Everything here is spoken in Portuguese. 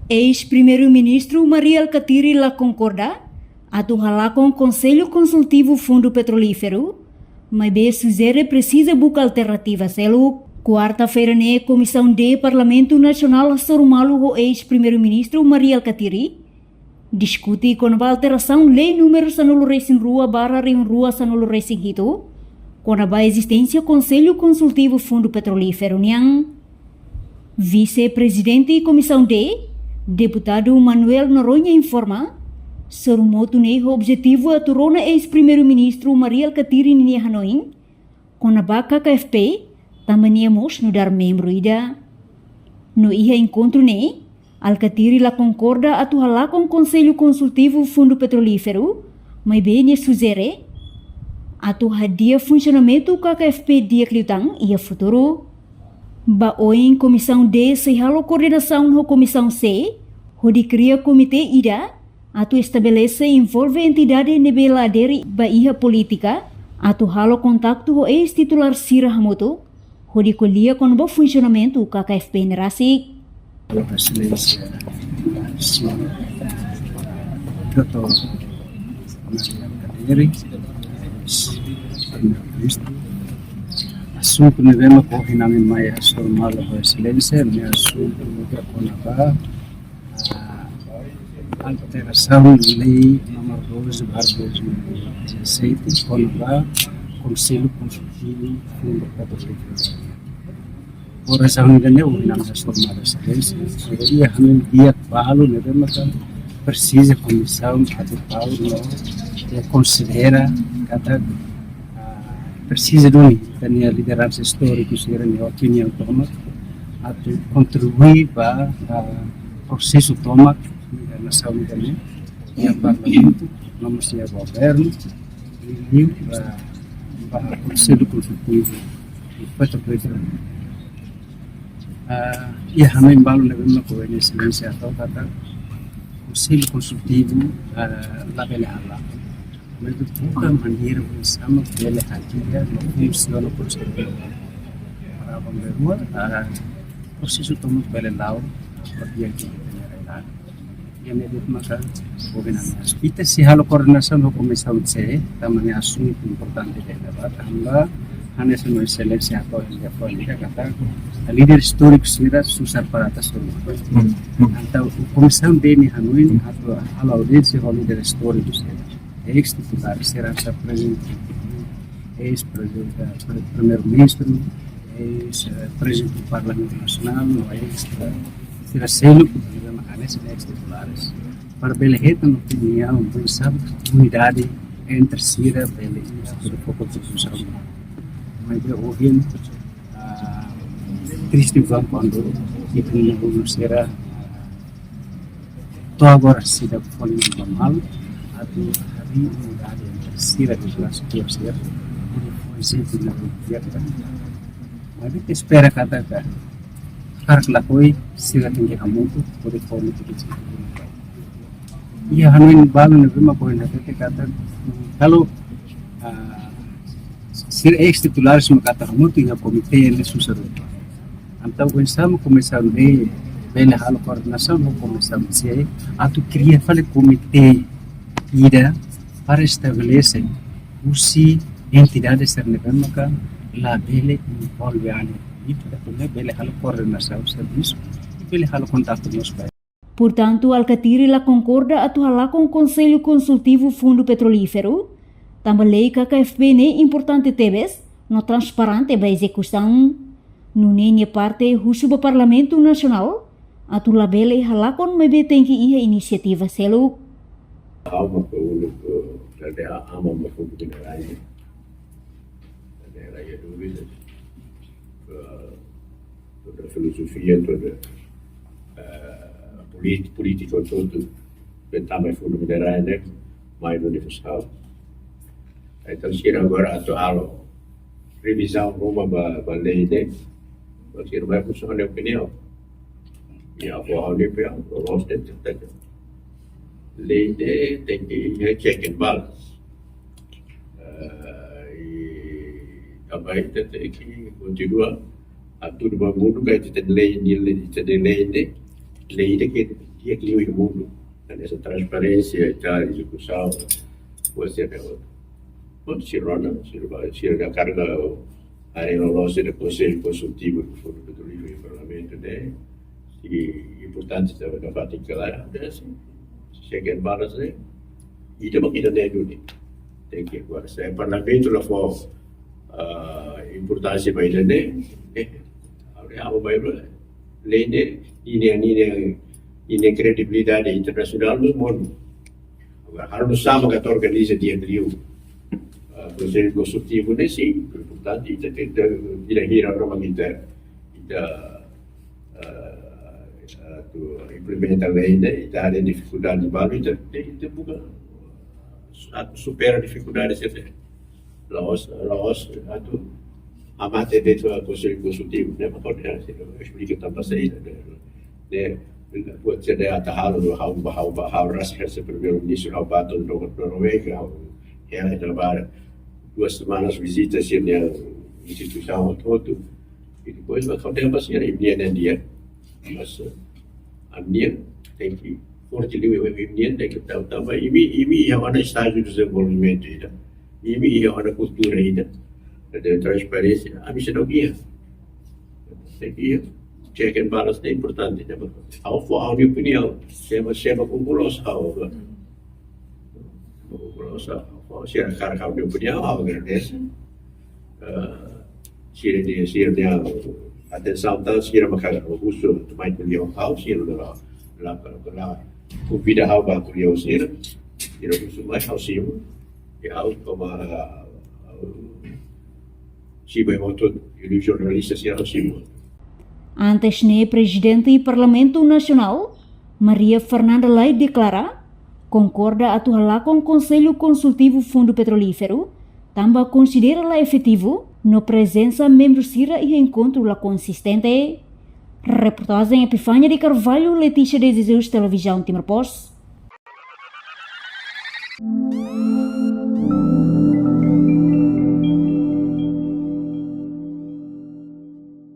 Ex-primeiro-ministro Maria Alcatiri la concorda atu halakon Conselho Consultivo Fundo Petrolífero, mas bem sugere precisa buscar alternativa selo. Quarta-feira, né, Comissão de Parlamento Nacional sorumalo o ex-primeiro-ministro Maria Alcatiri discute com a alteração lei número sanolo racing rua barra reun rua sanolo racing hito, com a existência Conselho Consultivo Fundo Petrolífero niang vice-presidente e Comissão D, deputado Manuel Noronha informa, sorumoto né o objetivo aturona ex-primeiro-ministro Maria Alcatiri ni Hanoi, com a baca KFP, também no dar membro ida. No ia encontro né, Alcatiri la concorda atu halak com Conselho Consultivo Fundo Petrolífero, mas bem sugere atu hadia funcionamento KFP dia cliutang ia futuro. Baoin Comissão D se halo coordenação no Comissão C, onde cria comitê ida, atu estabelece envolve entidade nebela aderi baia política, atu halo contato ho ex-titular Sira Hamoto, onde colia com o funcionamento KFP nerasi. Excelência, senhor Dr. Maria Alcatiri, primeiro-ministro, assunto que devemos coordenar mais formal com excelência, é assunto que conaba a alteração da lei número 12/2017, conaba Conselho Consultivo Fundo Petrolífero. Por razão que não mais formal excelência, e a dia falo devemos precisa comissão atual não considera cada precisa de a liderança histórica e a minha opinião toma a contribuir para o processo toma da nação também e o parlamento, vamos ter o governo e para o conselho consultivo e petrolífero. E a também vale levando com a excelência atau kata conselho consultivo lá bela mas bukan maneira sama bela hakinya no funciona por ser para pemberua proses utama bela lau seperti yang kita dengar yang ada maka gobernannya kita si halo koordinasi no komissão C também assunto importante de debat hamba hanya semua seleksi atau yang dia kata líder histórico será susar para atas atau komissão D ni Hanoi atau halo audiência o líder histórico ex-titular será presidente, ex-presidente, primeiro-ministro, ex-presidente do Parlamento Nacional, será selo de mecanismos ex-titulares. Para Beleheta, na opinião, pensar unidade entre Sira e Beleheta por pouco de discussão. Mas eu ouvi triste quando não será toda agora se dá para normal, atau unidade entre Sira e Beleheta por exemplo na Beleheta. Mas a gente espera cada cara que lá foi Sira tem que muito por forma de e Hanoi balu na bima poin na kata kalau Sira ex-titular semua kata muito tinha comitê ele susuru. Então pensamos começar de bela halo coordenação no comissão C atau cria fale comitê ida para estabelecer usi entidades ternevemoka la bele envolve ane itu dah bele halo coordenação serviço e bele halo contato nos países. Portanto, Alcatiri la concorda atu halakon Conselho Consultivo Fundo Petrolífero, também lei KFP ne importante tebes, no transparente ba execução, no nenya parte husu ba Parlamento Nacional, atu la bele halakon mebe tem que ia inisiativa selo. Alma que o da alma uma fundo de raia, da raia dúvidas, toda filosofia toda política todo também fundo de raia mais universal. Então se agora atual revisão uma lei de você não vai funcionar a opinião e a voz de opinião o rosto de lei de tem que check and balance e também tem que continuar a tudo mundo que tem lei de que e equilíbrio do mundo. Nessa transparência da execução, você pode ser a carga aeronáutica do Conselho Consultivo do Fundo Petrolífero e Parlamento, né? E importante da parte que lá, chega em balas, né? E também que não é dúvida. Tem que agora se o Parlamento lá for importância para ele, né? Agora vai lei de e credibilidade internacional no mundo. Agora, harus sama que organiza dia do Conselho Consultivo nesse, portanto, kita kira-kira orang kita implementar lei, kita ada dificuldade baru, kita bukan supera dificuldades até Laos atau amate dentro do Conselho Consultivo, né? Mas pode explica tanto assim, né? Buat saya tahu how rasa primeiro-ministro how baton do Noruega, ela trabalha 2 semanas visita a instituição todo e depois vai fazer uma série de dia, mas a minha tem que fortalecer o minha tem que também e é uma estágio de desenvolvimento ainda e é uma cultura ainda de transparência a mim não guia tem que check and balance é importante, né? Ao for a minha opinião, chama concurso ao se a cara a minha opinião, ao agradece. Se ele atenção tanto se ele macar o uso do mais milhão ao se ele lá convida ao banco de ao se ele uso mais ao cima e ao como se vai muito ele jornalista se ao cima. Antes ne Presidente do Parlamento Nacional, Maria Fernanda Lai declara, concorda atu halakon Conselho Consultivo Fundo Petrolífero, também considera la efetivo no presença membros sira e encontro la consistente. Reportagem Epifânia de Carvalho, Letícia de Jesus, Televisão Timor Post.